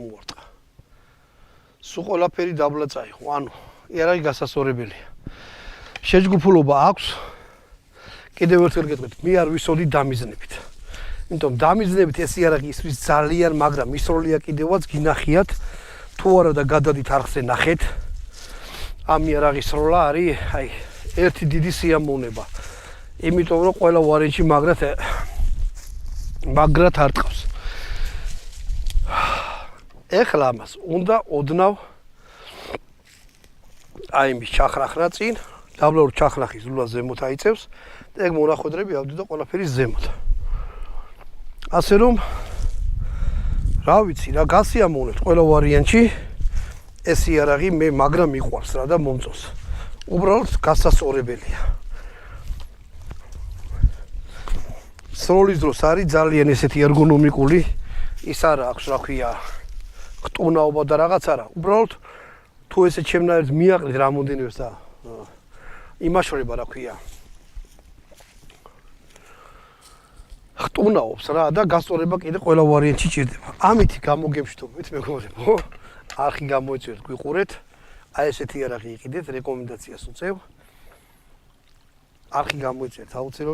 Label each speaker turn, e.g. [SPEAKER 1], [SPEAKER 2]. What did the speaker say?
[SPEAKER 1] მოვარტყა. სულ ყველაფერი დაბლა წაიღო, ანუ იარაღი გასასწორებელია. შეჯგუფულობა აქვს. კიდევ ერთხელ გეტყვით, მე არ ვისოდი დამიზნებით. იმიტომ დამიზნებით ეს იარაღი ისვის ძალიან, მაგრამ ისროლია კიდევაც გინახიათ. თუ არა და გადადით არხზე ნახეთ. ამ იარაღის სროლა არის, აი, ერთი დიდი სიამოვნება. იმიტომ რომ ყველა ვარიანტში მაგრად არ ტყავს. ეხლა ამას უნდა ოდნავ აი მის ჩახრახრა წინ, დაბლაურ ჩახრახის ზულა ზემოთ აიწევს და ეგ მონახვედრები ავდიდა ყველაფერი ზემოთ. ასე რომ რა ვიცი, რა გასიამოვნებთ ყველა ვარიანტში ეს იარაღი მე მაგრამ მიყვარს რა და მომწონს. უბრალოდ გასასწორებელია. სროლის დროს არის ძალიან ესეთი ერგონომიკული, ის არა აქვს რა ქვია, ხტუნაობა და რაღაც არა. უბრალოდ თუ ესე ჩემნაირად მიაყრით რამოდენივეს და იმაშორება რა ქვია. ხტუნაობს რა და გასწორება კიდე ყველა ვარიანტში ჭირდება. ამით გამოგემშვიდობებით მეგობრებო. არხი გამოიწვიეთ, გვიყურეთ. აი ესეთი იარაღი იყიდეთ, რეკომენდაციას უწევ. არხი გამოიწვიეთ აუცილებლად.